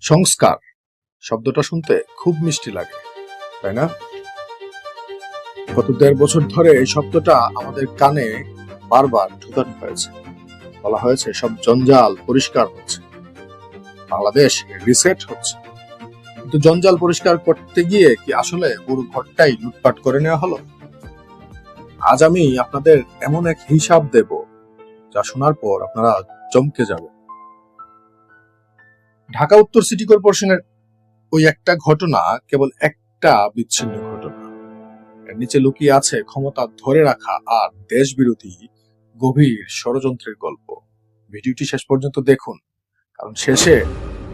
সংস্কার শব্দটা শুনতে খুব মিষ্টি লাগে, তাই না? গত ১.৫ বছর ধরে এই শব্দটা আমাদের কানে বারবার ঢুকানো হয়েছে। বলা হয়েছে সব জঞ্জাল পরিষ্কার হচ্ছে, বাংলাদেশ রিসেট হচ্ছে। কিন্তু জঞ্জাল পরিষ্কার করতে গিয়ে কি আসলে পুরো ঘরটাই লুটপাট করে নেওয়া হলো? আজ আমি আপনাদের এমন এক হিসাব দেব যা শোনার পর আপনারা চমকে যাবেন। ঢাকা উত্তর সিটি কর্পোরেশনের ওই একটা ঘটনা কেবল একটা বিচ্ছিন্ন ঘটনা। এর নিচে লুকিয়ে আছে ক্ষমতা ধরে রাখা আর দেশ বিরোধী গভীর ষড়যন্ত্রের গল্প। ভিডিওটি শেষ পর্যন্ত দেখুন, কারণ শেষে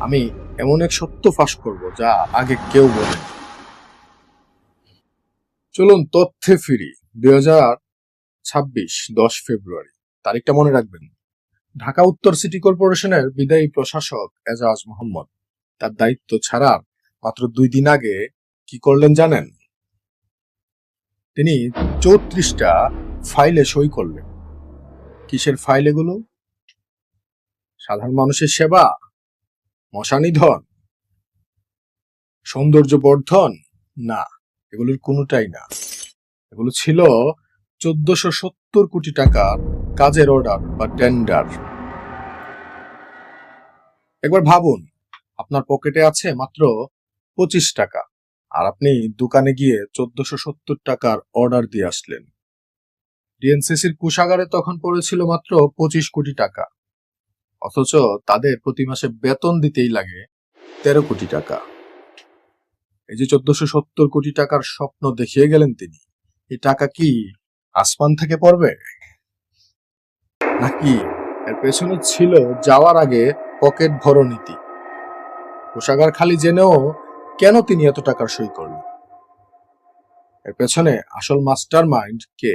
আমি এমন এক সত্য ফাঁস করব যা আগে কেউ বলেনি। চলুন তথ্যে ফিরি। 2026 10 ফেব্রুয়ারি, তারিখটা মনে রাখবেন। ঢাকা উত্তর সিটি কর্পোরেশনের বিদায়ী প্রশাসক এজাজ মোহাম্মদ তার দায়িত্ব ছাড়ার মাত্র 2 দিন আগে কি করলেন জানেন? তিনি 34টা ফাইলে সই করলেন। কিসের ফাইল এগুলো? সাধারণ মানুষের সেবা, মশা নিধন, সৌন্দর্য বর্ধন? না, এগুলোর কোনোটাই না। এগুলো ছিল 1470 কোটি টাকার কাজের অর্ডার বা টেন্ডার। একবার ভাবুন, আপনার পকেটে আছে মাত্র 25 টাকা, আর আপনি দোকানে গিয়ে 1470 টাকার অর্ডার দিয়ে আসলেন। ডিএনসিসির কোষাগারে তখন পড়েছিল মাত্র 25 কোটি টাকা, অথচ তাদের প্রতি মাসে বেতন দিতেই লাগে 13 কোটি টাকা। এই যে 1470 কোটি টাকার স্বপ্ন দেখিয়ে গেলেন তিনি, এই টাকা কি আসমান থেকে পড়বে, নাকি এর পেছনে ছিল যাওয়ার আগে পকেট ভরো নীতি? কোষাগার খালি জেনেও কেন তিনি এত টাকার সই করলেন? এর পেছনে আসল মাস্টার মাইন্ড কে?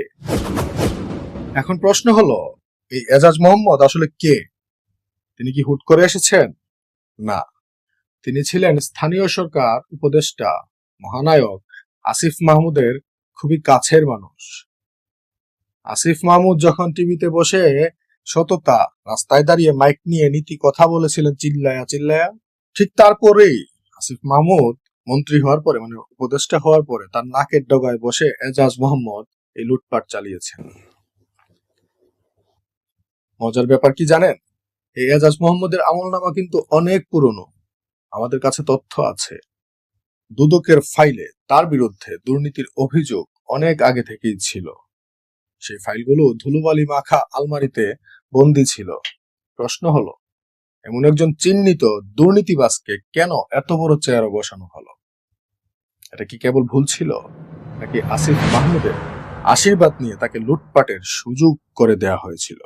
এখন প্রশ্ন হলো, এই এজাজ মোহাম্মদ আসলে কে? তিনি কি হুট করে এসেছেন? না, তিনি ছিলেন স্থানীয় সরকার উপদেষ্টা মহানায়ক আসিফ মাহমুদের খুবই কাছের মানুষ। আসিফ মাহমুদ যখন টিভিতে বসে সততা রাস্তায় দাঁড়িয়ে মাইক নিয়ে নীতি কথা বলেছিলেন চিল্লায়া চিল্লায়া, ঠিক তারপরেই আসিফ মাহমুদ মন্ত্রী হওয়ার পরে, মানে উপদেষ্টা হওয়ার পরে, তার নাকের ডগায় বসে এজাজ মোহাম্মদ এই লুটপাট চালিয়েছেন। মজার ব্যাপার কি জানেন? এই এজাজ মোহাম্মদের আমলনামা কিন্তু অনেক পুরনো। আমাদের কাছে তথ্য আছে, দুদকের ফাইলে তার বিরুদ্ধে দুর্নীতির অভিযোগ অনেক আগে থেকেই ছিল। সেই ফাইলগুলো ধুলোবালি মাখা আলমারিতে বন্দী ছিল। প্রশ্ন হলো, এমন একজন চিহ্নিত দুর্নীতিবাজকে কেন এত বড় চেয়ারে বসানো হলো? এটা কি কেবল ভুল ছিল, নাকি আসিফ মাহমুদের আশীর্বাদ নিয়ে তাকে লুটপাটের সুযোগ করে দেয়া হয়েছিল?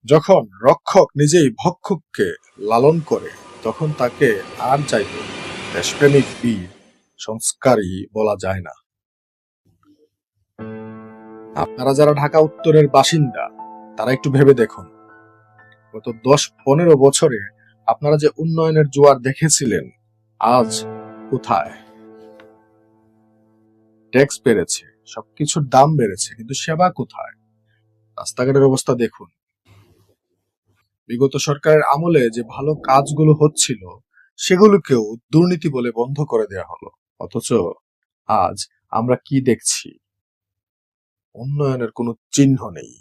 যখন রক্ষক নিজেই ভক্ষককে লালন করে, তখন তাকে আর চাইতো দেশপ্রেমিক বীর সংস্কারী বলা যায় না। আপনারা যারা ঢাকা উত্তরের বাসিন্দা, তারা একটু ভেবে দেখুন, গত 10-15 বছরে আপনারা যে উন্নয়নের জোয়ার দেখেছিলেন, আজ কোথায়? ট্যাক্স বেড়েছে, সবকিছুর দাম বেড়েছে, কিন্তু সেবা কোথায়? রাস্তাঘাটের অবস্থা দেখুন। বিগত সরকারের আমলে যে ভালো কাজগুলো হচ্ছিল, সেগুলোকেও দুর্নীতি বলে বন্ধ করে দেয়া হলো। অথচ আজ আমরা কি দেখছি? উন্নয়নের কোনো চিহ্ন নেই।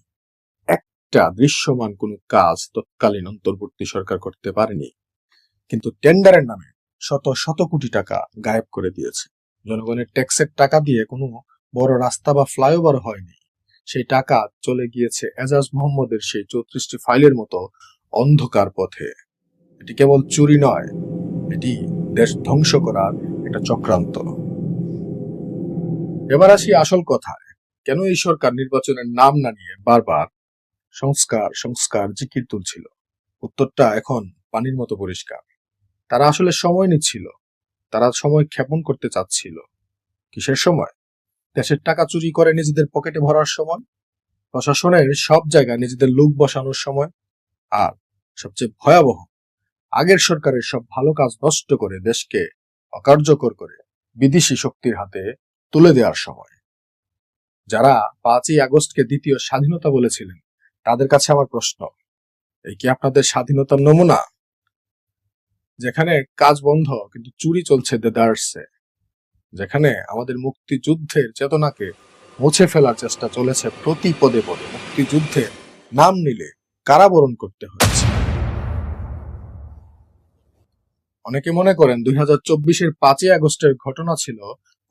একটা দৃশ্যমান কোনো কাজ তৎকালীন অন্তর্বর্তী সরকার করতে পারেনি, কিন্তু টেন্ডারের নামে শত শত কোটি টাকা গায়েব করে দিয়েছে। জনগণের ট্যাক্সের টাকা দিয়ে কোনো বড় রাস্তা বা ফ্লাইওভার হয়নি, সেই টাকা চলে গিয়েছে এজাজ মোহাম্মদের সেই 34টি ফাইলের মতো অন্ধকার পথে। এটি কেবল চুরি নয়, এটি দেশ ধ্বংস করার একটা চক্রান্ত। এবার আসি আসল কথায়। কেন এই সরকার নির্বাচনের নাম না নিয়ে বারবার সংস্কার সংস্কার জিকির তুলছিল? উত্তরটা এখন পানির মতো পরিষ্কার। তারা আসলে সময় নিচ্ছিল, তারা সময় ক্ষেপণ করতে চাচ্ছিল। কিসের সময়? দেশের টাকা চুরি করে নিজেদের পকেটে ভরার সময়, প্রশাসনের সব জায়গায় নিজেদের লোক বসানোর সময়, আর সবচেয়ে ভয়াবহ, আগের সরকারের সব ভালো কাজ নষ্ট করে দেশকে অকার্যকর করে বিদেশি শক্তির হাতে তুলে দেওয়ার সময়। যারা 5ই আগস্টকে দ্বিতীয় স্বাধীনতা বলেছিলেন, তাদের কাছে আমার প্রশ্ন, এই কি আপনাদের স্বাধীনতার নমুনা? যেখানে কাজ বন্ধ কিন্তু চুরি চলছে দেদারসে, যেখানে আমাদের মুক্তিযুদ্ধের চেতনাকে মুছে ফেলার চেষ্টা চলেছে প্রতি পদে পদে, মুক্তিযুদ্ধে নাম নিলে কারাবরণ করতে হয়েছে। অনেকে মনে করেন 2024-এর 5ই আগস্টের ঘটনা ছিল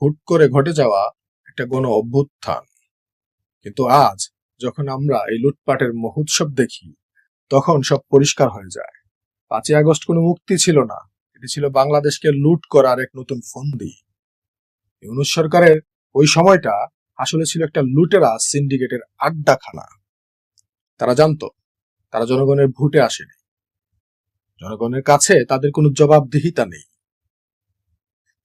হুট করে ঘটে যাওয়া একটা গণ অভ্যুত্থান। কিন্তু আজ যখন আমরা এই লুটপাটের মহোৎসব দেখি, তখন সব পরিষ্কার হয়ে যায়। 5ই আগস্ট কোনো মুক্তি ছিল না, এটি ছিল বাংলাদেশকে লুট করার এক নতুন ফন্দি। ইউনূস সরকারের ওই সময়টা আসলে ছিল একটা লুটেরা সিন্ডিকেটের আড্ডাখানা। তারা জানতো তারা জনগণের ভোটে আসেনি, জনগণের কাছে তাদের কোনো জবাবদিহিতা নেই।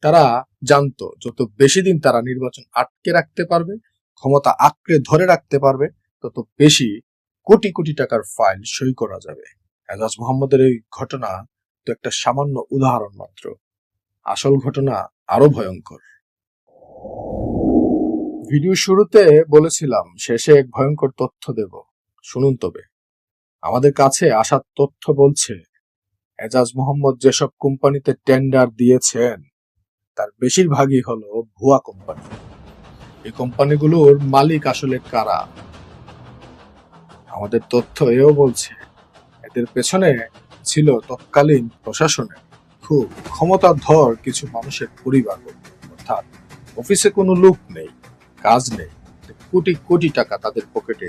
তারা জানতো যত বেশি দিন তারা নির্বাচন আটকে রাখতে পারবে, ক্ষমতা আঁকড়ে ধরে রাখতে পারবে, তত বেশি কোটি কোটি টাকার ফাইল সই করা যাবে। এজাজ মোহাম্মদের এই ঘটনা তো একটা সামান্য উদাহরণ মাত্র, আসল ঘটনা আরো ভয়ঙ্কর। ভিডিও শুরুতে বলেছিলাম শেষে এক ভয়ঙ্কর তথ্য দেব, শুনুন তবে। আমাদের কাছে আসা তথ্য বলছে এজাজ মোহাম্মদ যেসব কোম্পানিতে টেন্ডার দিয়েছেন তার বেশিরভাগই হলো ভুয়া কোম্পানি। এই কোম্পানিগুলোর মালিক আসলে কারা? আমাদের তথ্য এও বলছে এদের পেছনে ছিল তৎকালীন প্রশাসনের খুব ক্ষমতাধর কিছু মানুষের পরিবার। অর্থাৎ অফিসে কোনো লোক নেই, কাজ নেই, কোটি কোটি টাকা তাদের পকেটে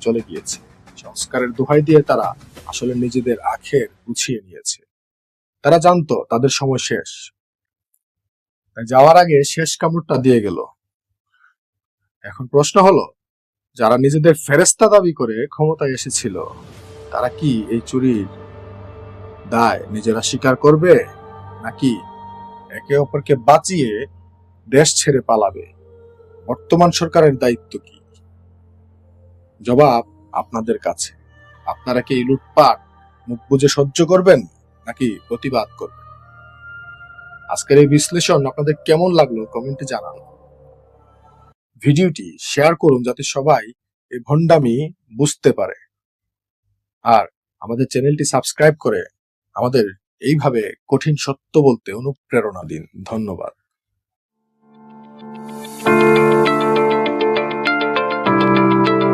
চলে গিয়েছে। সংস্কারের দোহাই দিয়ে তারা আসলে নিজেদের আখের গুছিয়ে নিয়েছে। তারা জানতো তাদের সময় শেষ, তাই যাওয়ার আগে শেষ কামড়টা দিয়ে গেল। এখন প্রশ্ন হলো, যারা নিজেদের ফেরেস্তা দাবি করে ক্ষমতায় এসেছিল, তারা কি এই চুরির দায় নিজেরা স্বীকার করবে, নাকি একে অপরকে বাঁচিয়ে দেশ ছেড়ে পালাবে? বর্তমান সরকারের দায়িত্ব কি? জবাব আপনাদের কাছে। আপনারা কি এই লুটপাট মুখ বুজে সহ্য করবেন, নাকি প্রতিবাদ করবেন? আজকের এই বিশ্লেষণ আপনাদের কেমন লাগলো কমেন্টে জানান। ভিডিওটি শেয়ার করুন যাতে সবাই এই ভণ্ডামি বুঝতে পারে। আর আমাদের চ্যানেলটি সাবস্ক্রাইব করে আমাদের এইভাবে কঠিন সত্য বলতে অনুপ্রেরণা দিন। ধন্যবাদ।